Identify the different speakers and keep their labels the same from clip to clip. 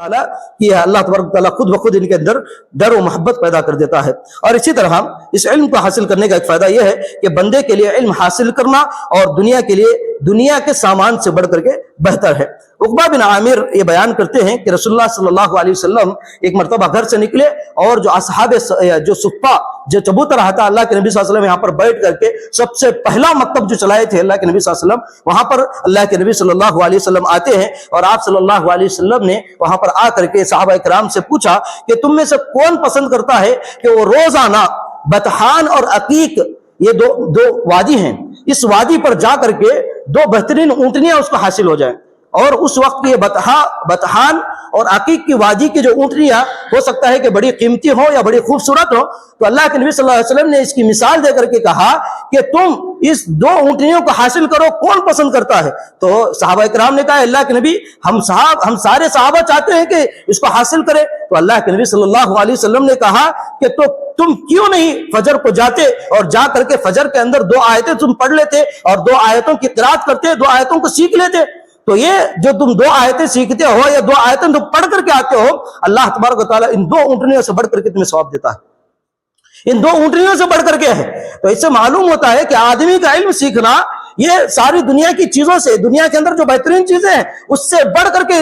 Speaker 1: ताला कि अल्लाह तबारक ताला खुद ब खुद इनके अंदर डर और मोहब्बत पैदा कर देता है। और इसी तरह इस इल्म को हासिल करने का एक फायदा यह है कि बंदे के लिए इल्म हासिल करना और दुनिया के लिए दुनिया के सामान से बढ़ करके बेहतर है। उकबा बिन आमिर ये बयान करते हैं कि रसूलुल्लाह सल्लल्लाहु अलैहि वसल्लम एक मरतबा घर से निकले और जो असहाबे जो सुफ़ा जो चबूतर रहा था, अल्लाह के नबी सल्लल्लाहु अलैहि वसल्लम यहाँ पर बैठ करके सबसे पहला मकतब जो चलाए थे अल्लाह के नबी सल्लल्लाहु अलैहि वसल्लम, वहां पर अल्लाह के नबी सल्लल्लाहु अलैहि वसल्लम आते हैं और आप सल्लल्लाहु अलैहि वसल्लम ने वहां पर आकर के सहाबा किराम से पूछा कि तुम में से कौन पसंद करता है कि वो रोजाना बतहान और अकीक ये दो वादी हैं, इस वादी पर जा करके दो बेहतरीन ऊंटनियां उसको हासिल हो जाए। और उस वक्त ये बतहान और अकीक की वादी की जो ऊंटनियां हो सकता है कि बड़ी कीमती हो या बड़ी खूबसूरत हो, तो अल्लाह के नबी सल्लल्लाहु अलैहि वसल्लम ने इसकी मिसाल देकर के कहा कि तुम इस दो ऊंटनियों को हासिल करो, कौन पसंद करता है? तो सहाबा किराम ने कहा अल्लाह के नबी हम सारे सहाबा चाहते हैं कि इसको हासिल करें। तो अल्लाह के नबी सल्लल्लाहु अलैहि वसल्लम ने कहा कि तो तुम क्यों नहीं फजर को जाते और जा करके फजर के अंदर दो आयतें तुम पढ़ लेते और दो आयतों की क़िराअत करते, दो आयतों को सीख लेते। तो ये जो तुम दो आयतें सीखते हो या दो आयतें तुम पढ़ करके आते हो, अल्लाह तबारक व तआला इन दो ऊंटनियों से बढ़ करके तुम्हें सवाब देता है, इन दो ऊंटनियों से बढ़ करके है। तो इससे मालूम होता है कि आदमी का इल्म सीखना ये सारी दुनिया की चीजों से, दुनिया के अंदर जो बेहतरीन चीजें हैं उससे बढ़ करके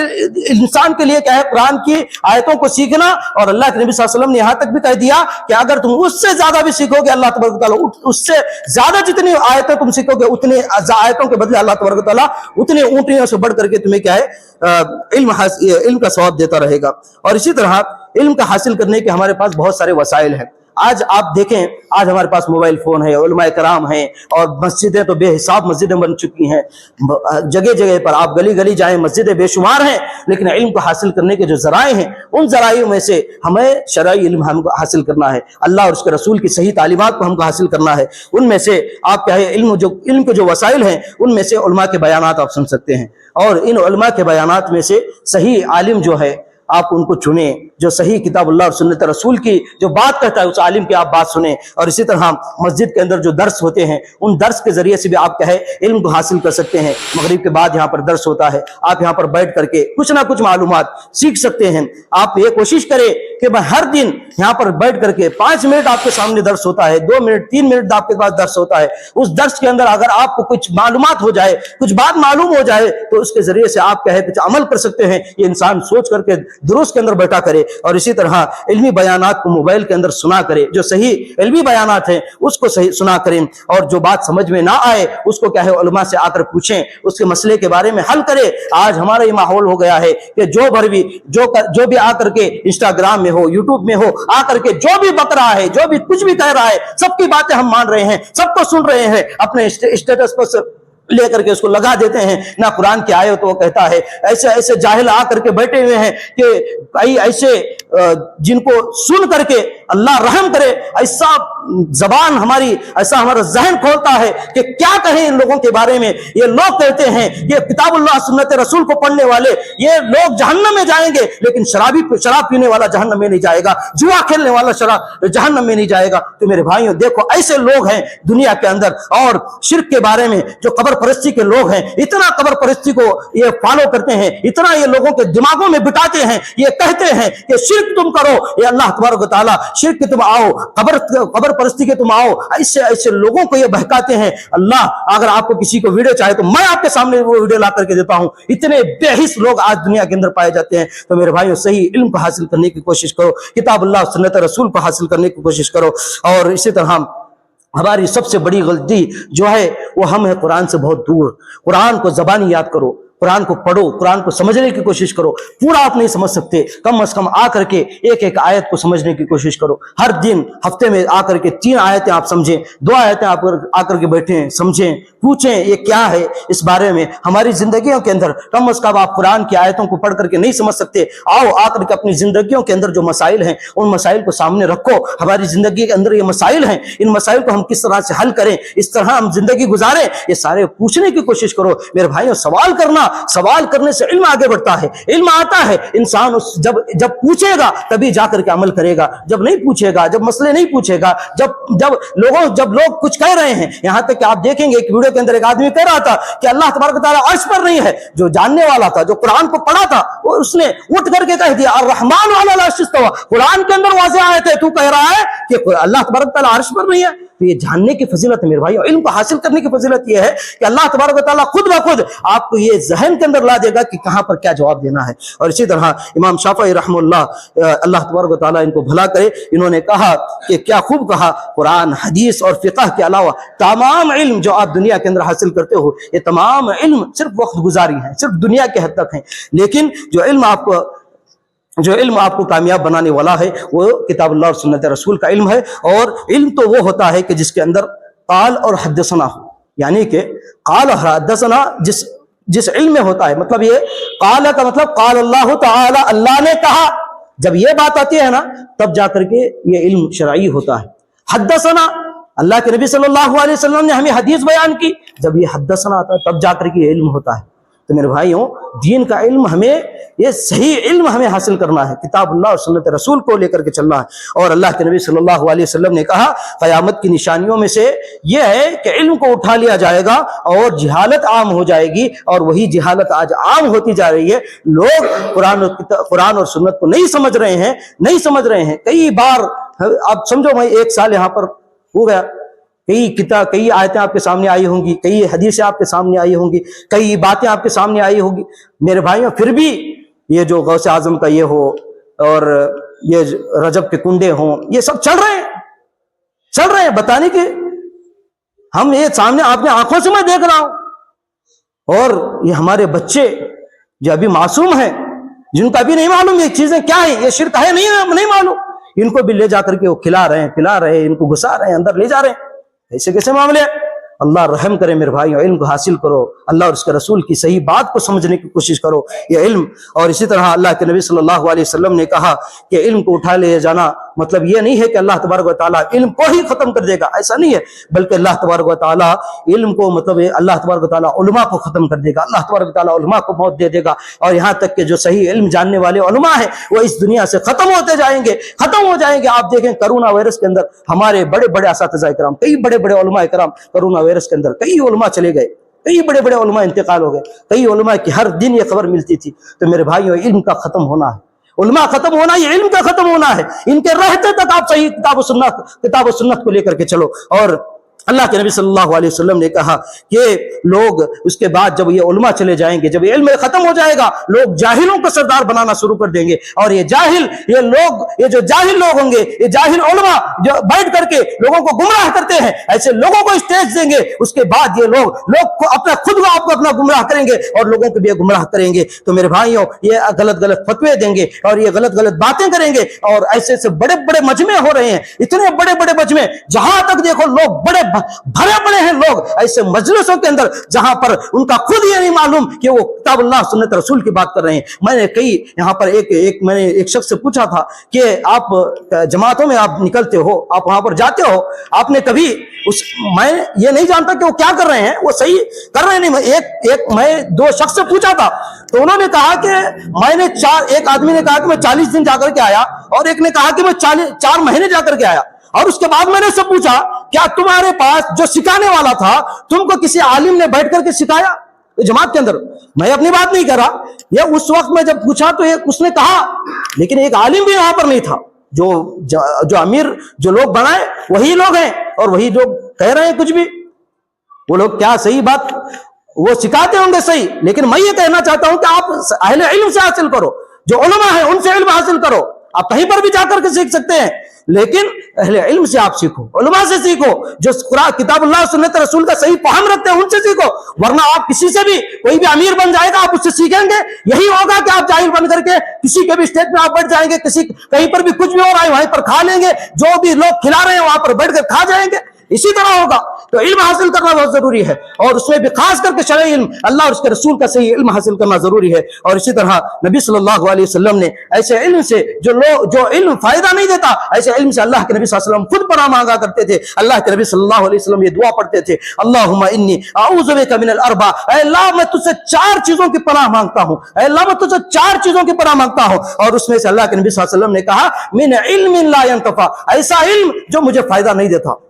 Speaker 1: इंसान के लिए क्या है, कुरान की आयतों को सीखना। और अल्लाह के नबी सल्लल्लाहु अलैहि वसल्लम ने यहां तक भी कह दिया कि अगर तुम उससे ज्यादा भी सीखोगे, अल्लाह तबारक तआला उससे ज्यादा जितनी आयतें तुम सीखोगे उतनी आयतों के बदले अल्लाह तबारक तआला उतनी ऊंटनियों से बढ़ करके तुम्हें क्या है, इल्म का सवाब देता रहेगा। और इसी तरह इल्म का हासिल करने के हमारे पास बहुत सारे वसाइल हैं। आज आप देखें, आज हमारे पास मोबाइल फोन है, उलमाए कराम हैं और मस्जिदें तो बेहिसाब मस्जिदें बन चुकी हैं। जगह जगह पर आप गली गली जाएं, मस्जिदें बेशुमार हैं। लेकिन इल्म को हासिल करने के जो जराए हैं, उन जरायों में से हमें शरई इल्म हमको हासिल करना है, अल्लाह और उसके रसूल की सही तालीमात को हमको हासिल करना है। उनमें से आप क्या है, इल्म के जो वसाइल हैं उनमें से उलमा के बयानात आप सुन सकते हैं। और इन उलमा के बयानात में से सही आलिम जो है आप उनको चुने, जो सही किताबुल्लाह और सुन्नत रसूल की जो बात कहता है उस आलिम की आप बात सुने। और इसी तरह मस्जिद के अंदर जो दर्स होते हैं उन दर्स के जरिए से भी आप क्या है, इल्म को हासिल कर सकते हैं। मगरिब के बाद यहाँ पर दर्स होता है, आप यहाँ पर बैठ करके कुछ ना कुछ मालूमात सीख सकते हैं। आप ये कोशिश करें कि मैं हर दिन यहाँ पर बैठ करके 5 मिनट आपके सामने दर्स होता है, 2 मिनट 3 मिनट आपके पास दर्स होता है, उस दर्स के अंदर अगर आपको कुछ मालूमात हो जाए, कुछ बात मालूम हो जाए, तो उसके जरिए से आप क्या है कुछ अमल कर सकते हैं। ये इंसान सोच करके दुरुस्त के अंदर बैठा करे। और इसी तरह इल्मी बयानात को मोबाइल के अंदर सुना करे, जो सही इल्मी बयानात हैं उसको सही सुना करें। और जो बात समझ में ना आए उसको क्या है, उलमा से आकर पूछें, उसके मसले के बारे में हल करें। आज हमारा ये माहौल हो गया है कि जो भी आकर के इंस्टाग्राम में हो, यूट्यूब में हो, आकर के जो भी बक रहा है, जो भी कुछ भी कह रहा है, सबकी बातें हम मान रहे हैं, सबको सुन रहे हैं, अपने स्टेटस पर लेकर के उसको लगा देते हैं। ना कुरान की आयत वो कहता है, ऐसे ऐसे जाहिल आकर के बैठे हुए हैं कि कई ऐसे जिनको सुन करके अल्लाह रहम करे, ऐसा जबान हमारी, ऐसा हमारा जहन खोलता है कि क्या कहें इन लोगों के बारे में। ये लोग कहते हैं ये किताबुल्लाह सुन्नत रसूल को पढ़ने वाले ये लोग जहन्नम में जाएंगे, लेकिन शराब पीने वाला जहन्नम में नहीं जाएगा, जुआ खेलने वाला जहन्नम में नहीं जाएगा। तो मेरे भाइयों देखो, ऐसे लोग हैं दुनिया के अंदर। और शिर्क के बारे में जो कब्र परस्ती के लोग हैं, इतना कब्र परस्ती को ये फॉलो करते हैं, इतना ये लोगों के दिमागों में बिठाते हैं, ये कहते हैं कि शिर्क तुम करो, ये अल्लाह तबारक व तआला शिर्क के तुम आओ, कब्र परस्ती के तुम आओ, ऐसे ऐसे लोगों को ये बहकाते हैं। अल्लाह अगर आपको किसी को वीडियो चाहे तो मैं आपके सामने वो वीडियो ला करके देता हूं। इतने बेहिस लोग आज दुनिया के अंदर पाए जाते हैं। तो मेरे भाइयों सही इल्म को हासिल करने की कोशिश करो, किताबुल्लाह सुन्नत रसूल को हासिल करने की कोशिश करो। और इसी तरह हमारी सबसे बड़ी गलती जो है वो हम है कुरान से बहुत दूर। कुरान को ज़बानी याद करो, कुरान को पढ़ो, कुरान को समझने की कोशिश करो। पूरा आप नहीं समझ सकते, कम से कम आकर के एक एक आयत को समझने की कोशिश करो। हर दिन हफ्ते में आकर के 3 आयतें आप समझें, 2 आयतें आप आकर के बैठें, समझें, पूछें ये क्या है इस बारे में। हमारी जिंदगियों के अंदर कम से कम आप कुरान की आयतों को पढ़ करके नहीं समझ सकते, आओ आकर के अपनी जिंदगियों के अंदर जो मसाइल हैं उन मसाइल को सामने रखो। हमारी जिंदगी के अंदर ये मसाइल हैं, इन मसाइल को हम किस तरह से हल करें, इस तरह हम जिंदगी गुजारें, ये सारे पूछने की कोशिश करो। मेरे भाइयों सवाल करना, सवाल करने से इल्म आगे बढ़ता है, इल्म आता है। इंसान जब पूछेगा तभी जाकर के अमल करेगा, जब नहीं पूछेगा, जब मसले नहीं पूछेगा, जब लोग कुछ कह रहे हैं, यहां तक कि आप देखेंगे एक वीडियो के अंदर एक आदमी कह रहा था कि अल्लाह तबारक व तआला अर्श पर नहीं है। जो जानने वाला था, जो कुरान को पढ़ा था, वो उसने उठ करके कह दिया अर्रहमान अलल अर्श इस्तवा। कुरान के अंदर वाज़ेह आयत है, तू कह रहा है कि अल्लाह तबारक व तआला अर्श पर नहीं है। तो ये जानने की फजीलत है मेरे भाई, इल्म को हासिल करने की फजीलत ये है कि अल्लाह तबारक व तआला खुद ब खुद आपको ये जहन के अंदर ला देगा कि कहां पर क्या जवाब देना है। और इसी तरह इमाम शाफई रहमतुल्लाह, अल्लाह तबारक व तआला इनको भला करे, इन्होंने कहा कि क्या खूब कहा, कुरान हदीस और फिक़ह के अलावा तमाम इल्म जो आप दुनिया के अंदर हासिल करते हो, ये तमाम इल्म सिर्फ वक्त गुजारी है, सिर्फ दुनिया के हद तक है। लेकिन जो इल्म आपको कामयाब बनाने वाला है वो किताबुल्लाह और सुन्नत रसूल का इल्म है। और इल्म तो वो होता है कि जिसके अंदर काल और हदसना हो, यानी कि काल और हदसना जिस इल्म में होता है। मतलब ये काल का मतलब काल अल्लाह ताला, अल्लाह ने कहा, जब ये बात आती है ना तब जाकर के ये इल्म शरई होता है। हदसना, अल्लाह के नबी सल्लल्लाहु अलैहि वसल्लम ने हमें हदीस बयान की, जब ये हदसना आता है तब जाकर के ये इल्म होता है। तो मेरे भाइयों, दीन का इल्म हमें, ये सही इल्म हमें हासिल करना है, किताबुल्लाह और सुन्नत रसूल को लेकर के चलना है। और अल्लाह के नबी सल्लल्लाहु अलैहि वसल्लम ने कहा क़यामत की निशानियों में से यह है कि इल्म को उठा लिया जाएगा और जहालत आम हो जाएगी। और वही जहालत आज आम होती जा रही है। लोग कुरान और सुन्नत को नहीं समझ रहे हैं। कई बार आप समझो, मैं 1 साल यहाँ पर हो गया, कई आयतें आपके सामने आई होंगी, कई हदीसें आपके सामने आई होंगी, कई बातें आपके सामने आई होंगी मेरे भाइयों। फिर भी ये जो गौसे आजम का ये हो और ये रजब के कुंडे हों, ये सब चल रहे हैं बताने के। हम ये सामने अपने आंखों से मैं देख रहा हूं। और ये हमारे बच्चे जो अभी मासूम हैं, जिनको अभी नहीं मालूम ये चीजें क्या है, ये शिर्क है नहीं मालूम, इनको भी ले जाकर के वो खिला रहे हैं, इनको घुसा रहे हैं, अंदर ले जा रहे हैं। ऐसे कैसे मामले? अल्लाह रहम करे मेरे भाइयों, इल्म को हासिल करो, अल्लाह और उसके रसूल की सही बात को समझने की कोशिश करो, ये इल्म। और इसी तरह अल्लाह के नबी सल्लल्लाहु अलैहि वसल्लम ने कहा कि इल्म को उठा ले जाना मतलब ये नहीं है कि अल्लाह तबारक व तआला इल्म को ही खत्म कर देगा, ऐसा नहीं है। बल्कि अल्लाह तबारक व तआला इल्म को मतलब अल्लाह तबारक व तआला उलमा को खत्म कर देगा, अल्लाह तबारक व तआला उलमा को मौत दे देगा। और यहाँ तक कि जो सही इल्म जानने वाले उलमा है वो इस दुनिया से खत्म हो जाएंगे। आप देखें कोरोना वायरस के अंदर हमारे बड़े बड़े असातिज़ा इकराम, कई बड़े बड़े उलमा इकराम, कोरोना वायरस के अंदर कई उलमा चले गए, कई बड़े बड़े उलमा इंतकाल हो गए, कई उलमा की हर दिन ये खबर मिलती थी। तो मेरे भाइयों, इल्म का खत्म होना है, उलमा खत्म होना, ये इल्म का खत्म होना है। इनके रहते तक आप सही किताब और सुन्नत को लेकर के चलो। और अल्लाह के नबी सल्लल्लाहु अलैहि वसल्लम ने कहा कि लोग उसके बाद जब ये उलमा चले जाएंगे, जब ये इल्म खत्म हो जाएगा, लोग जाहिलों को सरदार बनाना शुरू कर देंगे। और ये जो जाहिल लोग होंगे, ये जाहिल उलमा जो बैठ करके लोगों को गुमराह करते हैं, ऐसे लोगों को स्टेज देंगे। उसके बाद ये लोग अपना खुद को आपको अपना गुमराह करेंगे और लोगों को भी गुमराह करेंगे। तो मेरे भाइयों, ये गलत फतवे देंगे और ये गलत बातें करेंगे। और ऐसे बड़े बड़े मजमे हो रहे हैं, इतने बड़े बड़े मजमे, जहां तक देखो लोग बड़े भरे पड़े हैं लोग ऐसे मजलिसों के अंदर जहां पर उनका खुद ये नहीं मालूम कि वो किताबुल्लाह सुन्नत रसूल की बात कर रहे हैं। मैंने यहाँ पर मैंने एक शख्स से पूछा था कि आप जमातों में आप निकलते हो, आप वहां पर जाते हो, आपने कभी मैं ये नहीं जानता कि वो क्या कर रहे हैं, वो सही कर रहे हैं नहीं। मैं 2 शख्स से पूछा था, तो उन्होंने कहा कि एक आदमी ने कहा कि मैं 40 दिन जाकर के आया और एक ने कहा कि मैं 4 महीने जाकर के आया। और उसके बाद मैंने उससे पूछा, क्या तुम्हारे पास जो सिखाने वाला था, तुमको किसी आलिम ने बैठ करके सिखाया जमात के अंदर? मैं अपनी बात नहीं कर रहा, ये उस वक्त में जब पूछा तो उसने कहा, लेकिन एक आलिम भी वहां पर नहीं था। जो अमीर जो लोग बनाए वही लोग हैं और वही लोग कह रहे हैं कुछ भी। वो लोग क्या सही बात वो सिखाते होंगे सही, लेकिन मैं ये कहना चाहता हूं कि आप अहले इल्म से हासिल करो, जो उलमा है उनसे इल्म हासिल करो। आप कहीं पर भी जाकर के सीख सकते हैं, लेकिन अहले इल्म से आप सीखो, उलमा से सीखो, जो किताबुल्लाह सुन्नत रसूल का सही फहम रखते हैं उनसे सीखो। वरना आप किसी से भी, कोई भी अमीर बन जाएगा, आप उससे सीखेंगे, यही होगा कि आप जाहिल बन करके किसी के भी स्टेज में आप बैठ जाएंगे, कहीं पर भी कुछ भी हो रहा है वहीं पर खा लेंगे, जो भी लोग खिला रहे हैं वहां पर बैठ कर खा जाएंगे। इसी तरह होगा। तो इल्म हासिल करना बहुत जरूरी है और उसमें भी खास करके शरई इल्म, अल्लाह और उसके रसूल का सही इल्म हासिल करना जरूरी है। और इसी तरह नबी सल्लल्लाहु अलैहि वसल्लम ने ऐसे इल्म से जो इल्म फायदा नहीं देता, ऐसे इल्म से अल्लाह के नबी सल्लल्लाहु अलैहि वसल्लम खुद पनाह मांगा करते थे। अल्लाह के नबी सल्लल्लाहु अलैहि वसल्लम ये दुआ पढ़ते थे, अल्लाहुम्मा इन्नी अऊज़ु बिका मिनल अर्बा, ऐ अल्लाह मैं तुझसे 4 चीजों की पनाह मांगता हूं, ऐ अल्लाह मैं तुझसे 4 चीजों की पनाह मांगता हूं। और उसमें से अल्लाह के नबी सल्लल्लाहु अलैहि वसल्लम ने कहा, मिन इल्मिन ला यंतफा, ऐसा इल्म जो मुझे फायदा नहीं देता,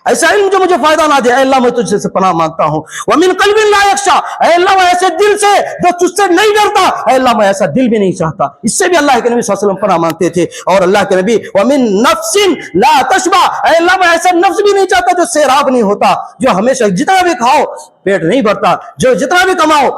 Speaker 1: ऐसा इल्म जो मुझे फायदा ना दे, अल्लाह मैं तुझसे पनाह मांगता हूँ। वमिन क़ल्बिन ला यख्शा, अल्लाह मैं ऐसे दिल से जो तुझसे नहीं डरता, अल्लाह मैं ऐसा दिल भी नहीं चाहता। इससे भी अल्लाह के नबी सल्लल्लाहु अलैहि वसल्लम पनाह मांगते थे। और अल्लाह के नबी वमिन नफ्सिन ला तशबा, अल्लाह मैं ऐसा नफ्स भी नहीं चाहता जो सैराब नहीं होता, जो हमेशा जितना भी खाओ पेट नहीं भरता, जो जितना भी कमाओ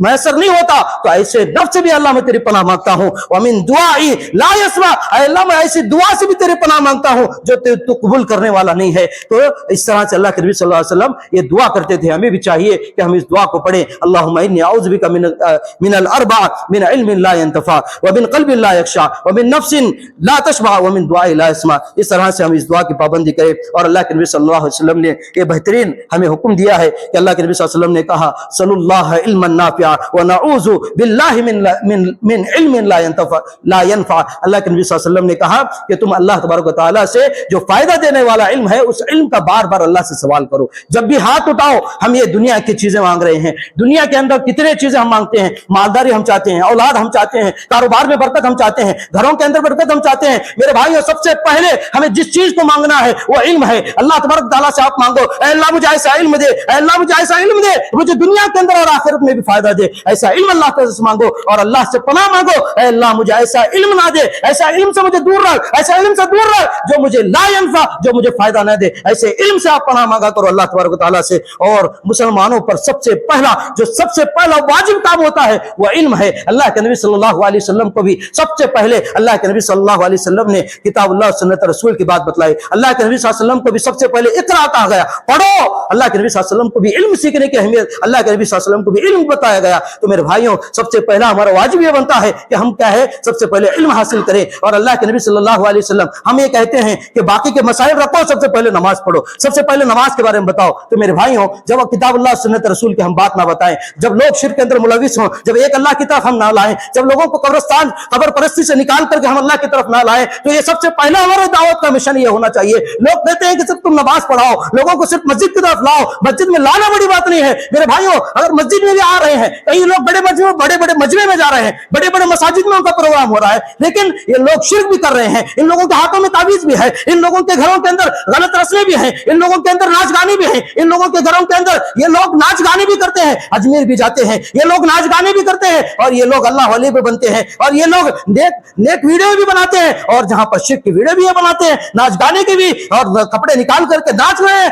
Speaker 1: मैसर नहीं होता, तो ऐसे नफ्स से भी अल्लाह मैं तेरी पनाह मांगता हूँ। वमिन दुआई ला यस्मा, अल्लाह मैं ऐसी दुआ से भी तेरे पनाह मांगता हूँ जो तू कबूल करने वाला नहीं है। तो इस तरह से अल्लाह के नबी सल्लल्लाहु अलैहि वसल्लम ये दुआ करते थे। हमें भी चाहिए कि हम इस दुआ को पढ़ें, अल्लाहुम्मा इन्नी अऊज़ु बिका मिनल अर्बा, मिन इल्मिन ला यंतफा, व मिन क़ल्बिन ला यख्शा, व मिन नफ्सिन ला तशबा, व मिन दुआई ला यस्मा। इस तरह से हम इस दुआ की पाबंदी करें। और अल्लाह के नबी सल्लल्लाहु अलैहि वसल्लम ने ये बेहतरीन हमें हुक्म दिया है कि अल्लाह के नबी सल्लल्लाहु अलैहि वसल्लम ने कहा, सल्लल्लाहु इल्मन नाफ़िअ व नऊज़ु बिल्लाहि मिन इल्मिन ला यनफ़ा। अल्लाह के नबी सल्लल्लाहु अलैहि वसल्लम ने कहा कि तुम अल्लाह तबारक व तआला से जो फायदा देने वाला इल्म है, उस इल्म का बार बार अल्लाह से सवाल करो। जब भी हाथ उठाओ, हम ये दुनिया की चीजें मांग रहे हैं, दुनिया के अंदर कितने चीजें हम मांगते हैं, मालदारी हम चाहते हैं, औलाद हम चाहते हैं, कारोबार में बरकत हम चाहते हैं, घरों के अंदर बरकत हम चाहते हैं। मेरे भाइयों, सबसे पहले हमें जिस चीज को मांगना है वो इल्म है। अल्लाह तबारक व तआला से आप मांगो, अल्लाह मुझे ऐसा इल्म दे, अल्लाह मुझे ऐसा इल्म दे, मुझे दुनिया के अंदर और आखिरत में भी फायदा दे। ऐसा इल्म अल्लाह से मांगो और अल्लाह से पनाह मांगो, अल्लाह मुझे ऐसा इल्म ना दे, ऐसा इल्म से मुझे दूर रख, ऐसा इल्म से दूर रख जो मुझे ला यनफा, जो मुझे फायदा ना दे। ऐसे इल्म से आप पनाह मांगा करो अल्लाह तबारक व तआला से। और मुसलमानों पर सबसे पहला वाजिब काम होता है वो इल्म है। अल्लाह के नबी सल्लल्लाहु अलैहि वसल्लम को भी सबसे पहले अल्लाह के नबी सल्लल्लाहु अलैहि वसल्लम ने किताबुल्लाह सुन्नत रसूल की बात बतलाई। अल्लाह के नबी सल्लल्लाहु अलैहि वसल्लम को भी सबसे पहले इक़रा कहा गया, पढ़ो। अल्लाह के नबी सल्लल्लाहु अलैहि वसल्लम को भी इल्म सीखने की अहमियत, अल्लाह के नबी सल्लल्लाहु अलैहि वसल्लम को भी इल्म बताया गया। तो मेरे भाइयों, सबसे पहला हमारा वाजिब ये बनता है कि हम क्या है, सबसे पहले इल्म हासिल करें। और अल्लाह के नबी सल्लल्लाहु अलैहि वसल्लम हम ये कहते हैं कि बाकी के मसाइल रखो, सबसे पहले नमाज पढ़ो, सबसे पहले नमाज के बारे में बताओ। तो मेरे भाइयों, जब किताबुल्लाह सुन्नत रसूल की हम बात ना बताएं, जब लोग शिर्क के अंदर मुलविस हों, जब एक अल्लाह की तरफ हम ना लाएं, जब लोगों को कब्रिस्तान कब्र परस्ती से निकाल करके हम अल्लाह की तरफ ना लाएं, तो ये सबसे पहला हमारे दावत का मिशन ये होना चाहिए। लोग कहते हैं कि सिर्फ तुम नमाज पढ़ाओ, लोगों को सिर्फ मस्जिद की तरफ लाओ। मस्जिद में लाना बड़ी बात नहीं है मेरे भाइयों। अगर मस्जिद में भी आ रहे हैं, कई लोग बड़े बड़े मजमे में जा रहे हैं, बड़े बड़े मसाजिद में उनका प्रोग्राम हो रहा है, लेकिन ये लोग शिर्क भी कर रहे हैं। इन लोगों के हाथों में ताबीज भी है, इन लोगों के घरों के अंदर गलत रस्में भी हैं, इन लोगों के अंदर नाच गाने भी हैं, इन लोगों के घरों के अंदर ये लोग नाच गाने भी करते हैं, अजमेर भी जाते हैं, ये लोग नाच गाने भी करते हैं, और ये लोग अल्लाह वाले भी बनते हैं, और ये लोग नेक वीडियो भी बनाते हैं, और जहां पर शिर्क की वीडियो भी बनाते हैं, नाच गाने के भी, और कपड़े निकाल करके नाच रहे हैं।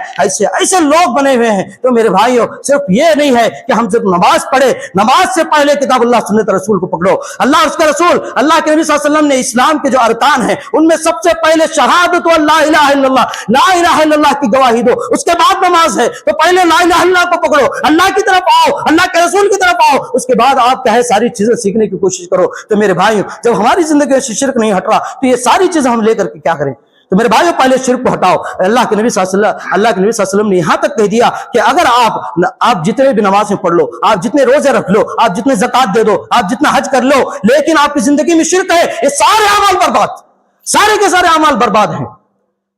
Speaker 1: ऐसे लोग बने हुए हैं। तो मेरे भाइयों, सिर्फ ये नहीं है कि हम सिर्फ नमाज पढ़े, नमाज से पहले किताबुल्लाह सुन्नत रसूल को पकड़ो। अल्लाह उसका रसूल, अल्लाह के नबी सल्लल्लाहु अलैहि वसल्लम ने इस्लाम के जो अरकान हैं उनमें सबसे पहले शहादत ला इलाहा इल्लल्लाह, ला इलाहा इल्लल्लाह की गवाही दो, उसके बाद नमाज है। तो पहले ला इलाहा इल्लल्लाह को पकड़ो, अल्लाह की तरफ आओ, अल्लाह के रसूल की तरफ आओ, उसके बाद आप चाहे सारी चीजें सीखने की कोशिश करो। तो मेरे भाइयों, जब हमारी जिंदगी में शिर्क नहीं हट रहा, तो ये सारी चीजें हम लेकर के क्या करें? तो मेरे भाइयों, पहले शिर्क को हटाओ। अल्लाह के नबी सल्लल्लाहु अलैहि वसल्लम ने यहां तक कह दिया कि अगर आप जितने भी नमाज में पढ़ लो, आप जितने रोजे रख लो, आप जितने ज़कात दे दो, आप जितना हज कर लो, लेकिन आपकी जिंदगी में शिर्क है, ये सारे अमाल बर्बाद, सारे के सारे अमाल बर्बाद हैं।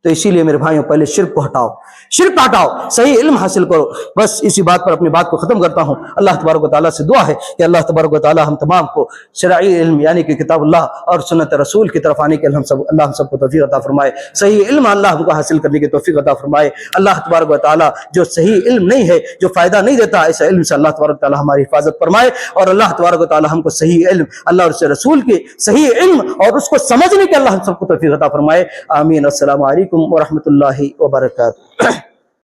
Speaker 1: तो इसीलिए मेरे भाइयों, पहले शिर्क को हटाओ, शिर्क को हटाओ, सही इल्म हासिल करो। बस इसी बात पर अपनी बात को खत्म करता हूं। अल्लाह तबारक व तआला से दुआ है कि अल्लाह तबारक व तआला हम तमाम को शरई इल्म यानी कि किताबुल्लाह और सुन्नत रसूल की तरफ आने के अल्लाह हम सबको तौफीक अता फरमाए। सही इल्म अल्लाह हमको हासिल करने की तौफीक अता फरमाए। अल्लाह तबारक व तआला जो सही इल्म नहीं है, जो फायदा नहीं देता, ऐसा इल्म से अल्लाह तबारक व तआला हमारी हिफाजत फरमाए। और अल्लाह तबारक व तआला हमको सही इल्म, अल्लाह और उसके रसूल की सही इल्म और उसको समझने के अल्लाह हम सबको तौफीक अता फरमाए। आमीन। अस्सलामु अलैकुम व रहमतुल्लाहि व बरकातुहू।